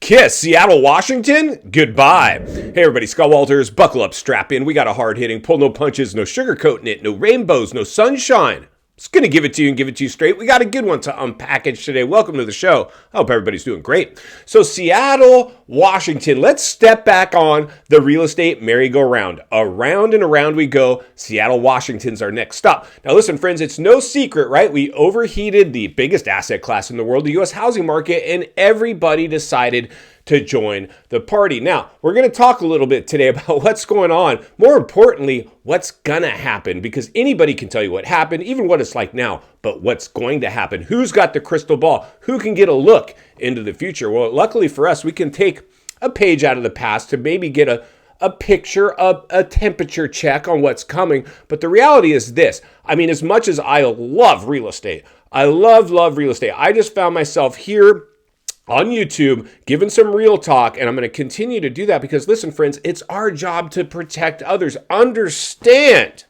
kiss. Seattle, Washington, goodbye. Hey everybody, Scott Walters, buckle up, strap in. We got a hard hitting, pull no punches, no sugarcoating it, no rainbows, no sunshine. It's going to give it to you and give it to you straight. We got a good one to unpackage today. Welcome to the show. I hope everybody's doing great. So Seattle, Washington, let's step back on the real estate merry-go-round. Around and around we go. Seattle, Washington's our next stop. Now listen, friends, it's no secret, right? We overheated the biggest asset class in the world, the U.S. housing market, and everybody decided to join the party. Now, we're going to talk a little bit today about what's going on. More importantly, what's going to happen, because anybody can tell you what happened, even what it's like now, but what's going to happen? Who's got the crystal ball? Who can get a look into the future? Well, luckily for us, we can take a page out of the past to maybe get a picture of a temperature check on what's coming. But the reality is this. I mean, as much as I love real estate, I love real estate, I just found myself here on YouTube, giving some real talk, and I'm going to continue to do that because, listen, friends, it's our job to protect others. Understand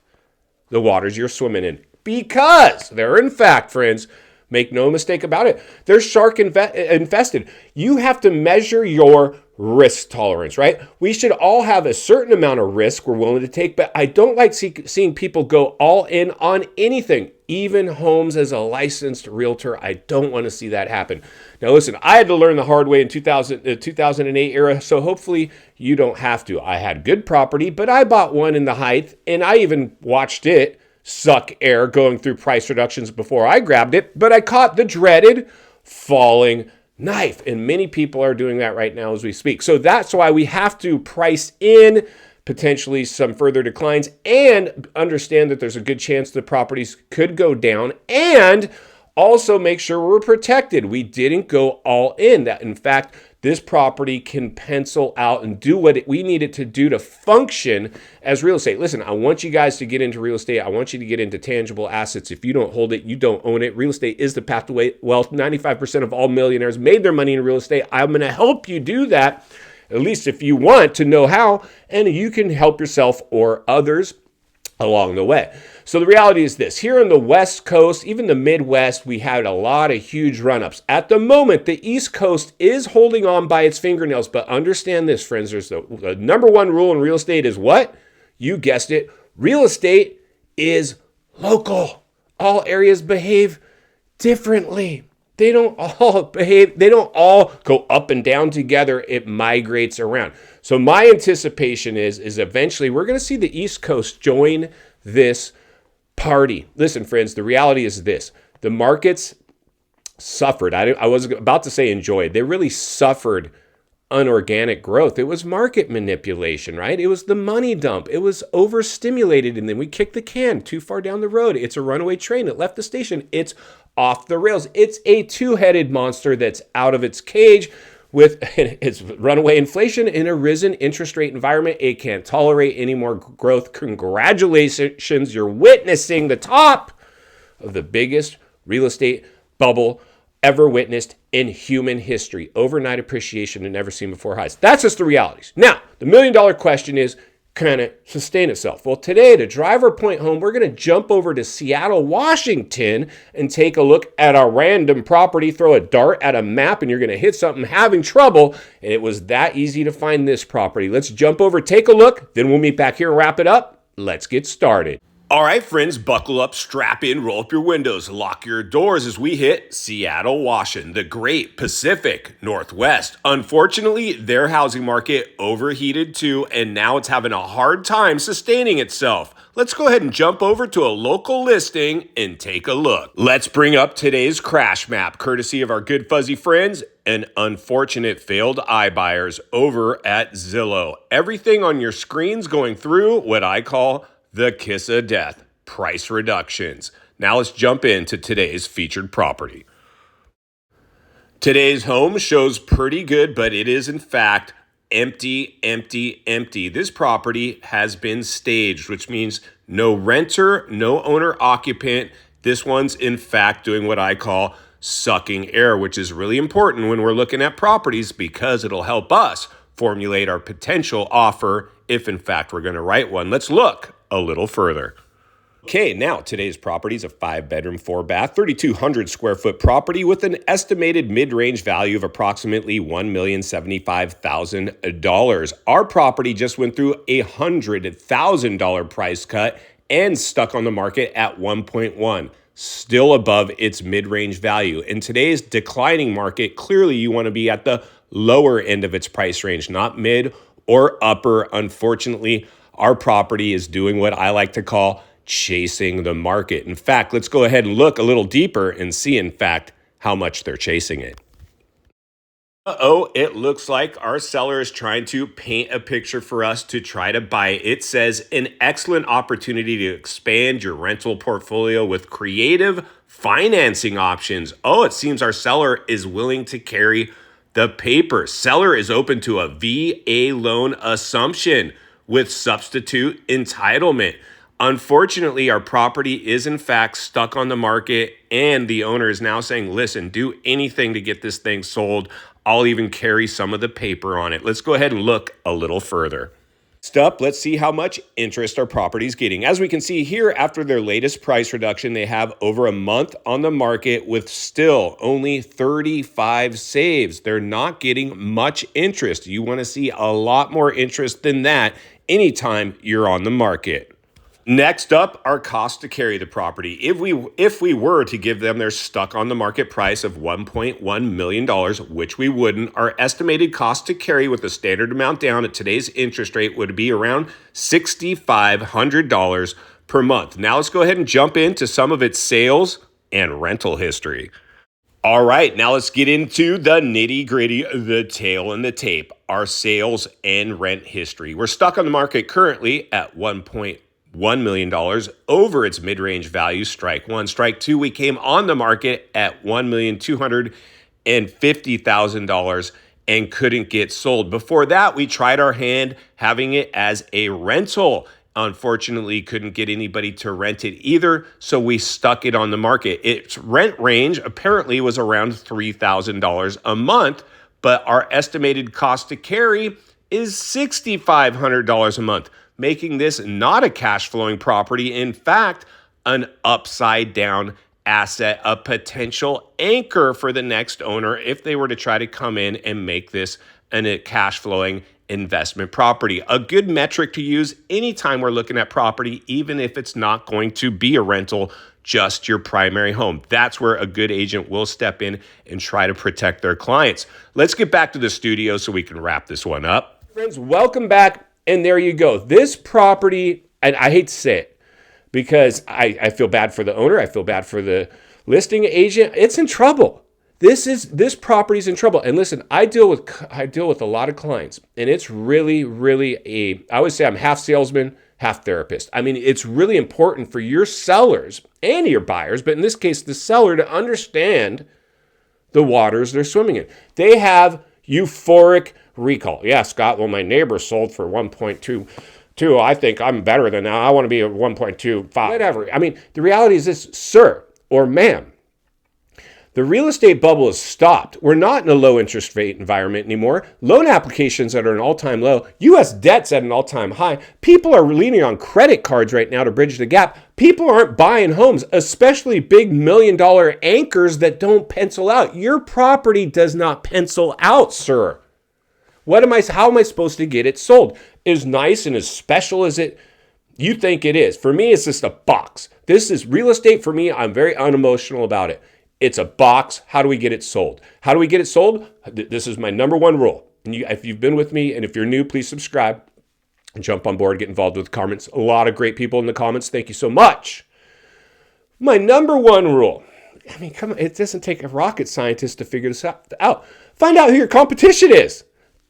the waters you're swimming in, because they're, in fact, friends, make no mistake about it, they're shark infested. You have to measure your risk tolerance, right? We should all have a certain amount of risk we're willing to take, but I don't like seeing people go all in on anything, even homes. As a licensed realtor, I don't want to see that happen. Now, listen, I had to learn the hard way in 2008 era, so hopefully you don't have to. I had good property, but I bought one in the height, and I even watched it suck air going through price reductions before I grabbed it, but I caught the dreaded falling knife, and many people are doing that right now as we speak. So that's why we have to price in potentially some further declines and understand that there's a good chance the properties could go down, and also make sure we're protected. We didn't go all in. That, in fact, this property can pencil out and do what we need it to do to function as real estate. Listen, I want you guys to get into real estate. I want you to get into tangible assets. If you don't hold it, you don't own it. Real estate is the path to wealth. 95% of all millionaires made their money in real estate. I'm going to help you do that, at least if you want to know how, and you can help yourself or others along the way. So the reality is this: here on the West Coast, even the Midwest, we had a lot of huge run-ups. At the moment, the East Coast is holding on by its fingernails, but understand this, friends, there's the number one rule in real estate is what? You guessed it. Real estate is local. All areas behave differently. They don't all go up and down together. It migrates around. So my anticipation is eventually we're going to see the East Coast join this party. Listen, friends, the reality is this: the markets suffered. I was about to say enjoyed. They really suffered unorganic growth. It was market manipulation, right? It was the money dump. It was overstimulated, and then we kicked the can too far down the road. It's a runaway train. It left the station. It's off the rails. It's a two-headed monster that's out of its cage with its runaway inflation in a risen interest rate environment. It can't tolerate any more growth. Congratulations, you're witnessing the top of the biggest real estate bubble ever witnessed in human history. Overnight appreciation and never seen before highs. That's just the realities. Now, the million-dollar question is, can it sustain itself? Well, today, to drive our point home, we're going to jump over to Seattle, Washington, and take a look at a random property, throw a dart at a map, and you're going to hit something having trouble, and it was that easy to find this property. Let's jump over, take a look, then we'll meet back here and wrap it up. Let's get started. All right, friends, buckle up, strap in, roll up your windows, lock your doors as we hit Seattle, Washington, the great Pacific Northwest. Unfortunately, their housing market overheated too, and now it's having a hard time sustaining itself. Let's go ahead and jump over to a local listing and take a look. Let's bring up today's crash map, courtesy of our good fuzzy friends and unfortunate failed iBuyers over at Zillow. Everything on your screen's going through what I call the kiss of death, price reductions. Now let's jump into today's featured property. Today's home shows pretty good, but it is in fact empty. This property has been staged, which means no renter, no owner occupant. This one's in fact doing what I call sucking air, which is really important when we're looking at properties because it'll help us formulate our potential offer if in fact we're going to write one. Let's look a little further. Okay, now today's property is a 5-bedroom, 4-bath, 3,200 square foot property with an estimated mid-range value of approximately $1,075,000. Our property just went through a $100,000 price cut and stuck on the market at 1.1, still above its mid-range value. In today's declining market, clearly you want to be at the lower end of its price range, not mid or upper. Unfortunately, our property is doing what I like to call chasing the market. In fact, let's go ahead and look a little deeper and see, in fact, how much they're chasing it. It looks like our seller is trying to paint a picture for us to try to buy it. It says an excellent opportunity to expand your rental portfolio with creative financing options. It seems our seller is willing to carry the paper. Seller is open to a VA loan assumption with substitute entitlement. Unfortunately, our property is in fact stuck on the market, and the owner is now saying, listen, do anything to get this thing sold. I'll even carry some of the paper on it. Let's go ahead and look a little further. Next up, let's see how much interest our property is getting. As we can see here, after their latest price reduction, they have over a month on the market with still only 35 saves. They're not getting much interest. You want to see a lot more interest than that anytime you're on the market. Next up, our cost to carry the property. If we were to give them their stuck on the market price of $1.1 million, which we wouldn't, our estimated cost to carry with the standard amount down at today's interest rate would be around $6,500 per month. Now let's go ahead and jump into some of its sales and rental history. All right, now let's get into the nitty-gritty, the tail and the tape, our sales and rent history. We're stuck on the market currently at $1.1 million over its mid-range value. Strike one. Strike two, we came on the market at $1,250,000 and couldn't get sold. Before that, we tried our hand having it as a rental. Unfortunately, couldn't get anybody to rent it either, so we stuck it on the market. Its rent range apparently was around $3,000 a month, but our estimated cost to carry is $6,500 a month, making this not a cash flowing property. In fact, an upside down asset, a potential anchor for the next owner if they were to try to come in and make this a cash flowing investment property. A good metric to use anytime we're looking at property, even if it's not going to be a rental, just your primary home. That's where a good agent will step in and try to protect their clients. Let's get back to the studio so we can wrap this one up. Friends, welcome back. And there you go. This property, and I hate to say it because I feel bad for the owner. I feel bad for the listing agent. It's in trouble. This property's in trouble. And listen, I deal with a lot of clients, and it's really, really I always say I'm half salesman, half therapist. I mean, it's really important for your sellers and your buyers, but in this case, the seller to understand the waters they're swimming in. They have euphoric recall. Yeah, Scott, well, my neighbor sold for 1.22. I think I'm better than that. I want to be at 1.25. Whatever. I mean, the reality is this, sir or ma'am, the real estate bubble has stopped. We're not in a low interest rate environment anymore. Loan applications that are an all-time low. U.S. debt's at an all-time high. People are leaning on credit cards right now to bridge the gap. People aren't buying homes, especially big million-dollar anchors that don't pencil out. Your property does not pencil out, sir. How am I supposed to get it sold? As nice and as special as you think it is. For me, it's just a box. This is real estate for me. I'm very unemotional about it. It's a box. How do we get it sold? How do we get it sold? This is my number one rule. And if you've been with me, and if you're new, please subscribe and jump on board, get involved with the comments. A lot of great people in the comments. Thank you so much. My number one rule. I mean, come on. It doesn't take a rocket scientist to figure this out. Find out who your competition is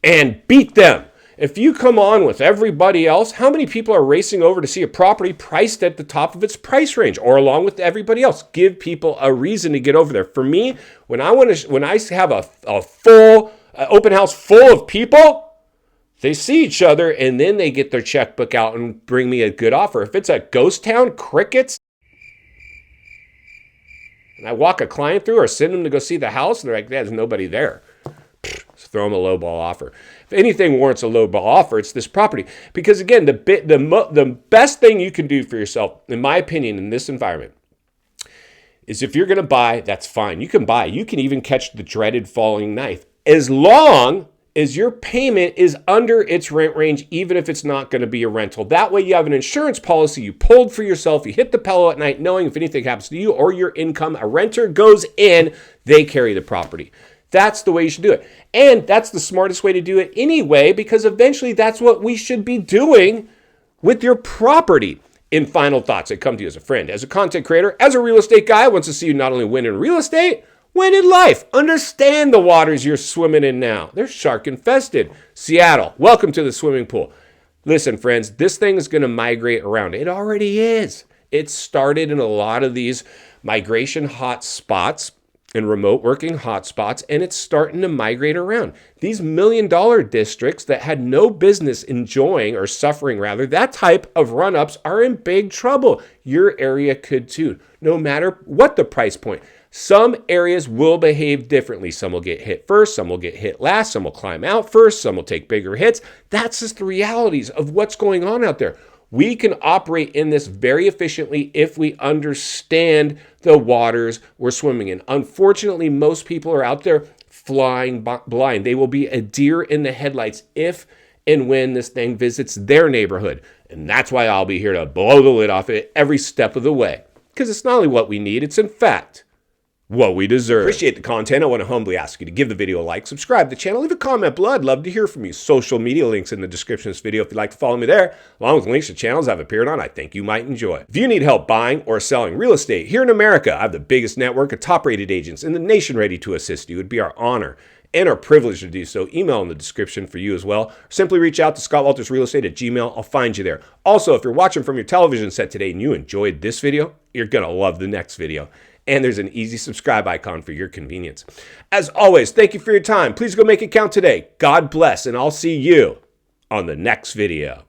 and beat them. If you come on with everybody else, how many people are racing over to see a property priced at the top of its price range or along with everybody else? Give people a reason to get over there. For me, when I have a full open house full of people, they see each other and then they get their checkbook out and bring me a good offer. If it's a ghost town, crickets, and I walk a client through or send them to go see the house and they're like, there's nobody there. Throw them a low ball offer. If anything warrants a low ball offer, it's this property. Because again, the best thing you can do for yourself, in my opinion, in this environment, is if you're going to buy, that's fine. You can buy. You can even catch the dreaded falling knife as long as your payment is under its rent range, even if it's not going to be a rental. That way you have an insurance policy you pulled for yourself. You hit the pillow at night knowing if anything happens to you or your income, a renter goes in, they carry the property. That's the way you should do it. And that's the smartest way to do it anyway, because eventually that's what we should be doing with your property. In final thoughts, I come to you as a friend, as a content creator, as a real estate guy, wants to see you not only win in real estate, win in life. Understand the waters you're swimming in now. They're shark infested. Seattle, welcome to the swimming pool. Listen, friends, this thing is going to migrate around. It already is. It started in a lot of these migration hot spots and remote working hotspots, and it's starting to migrate around. These $1 million districts that had no business enjoying or suffering rather, that type of run-ups are in big trouble. Your area could too, no matter what the price point. Some areas will behave differently. Some will get hit first, some will get hit last, some will climb out first, some will take bigger hits. That's just the realities of what's going on out there. We can operate in this very efficiently if we understand the waters we're swimming in. Unfortunately, most people are out there flying blind. They will be a deer in the headlights if and when this thing visits their neighborhood. And that's why I'll be here to blow the lid off it every step of the way. Because it's not only what we need, it's in fact what we deserve. Appreciate the content. I want to humbly ask you to give the video a like, subscribe to the channel, leave a comment below. I'd love to hear from you. Social media links in the description of this video if you'd like to follow me there, along with links to channels I've appeared on I think you might enjoy. If you need help buying or selling real estate here in America, I have the biggest network of top-rated agents in the nation ready to assist you. It would be our honor and our privilege to do so. Email in the description for you as well. Or simply reach out to ScottWaltersRealestate at Gmail. I'll find you there. Also, if you're watching from your television set today and you enjoyed this video, you're going to love the next video. And there's an easy subscribe icon for your convenience. As always, thank you for your time. Please go make it count today. God bless, and I'll see you on the next video.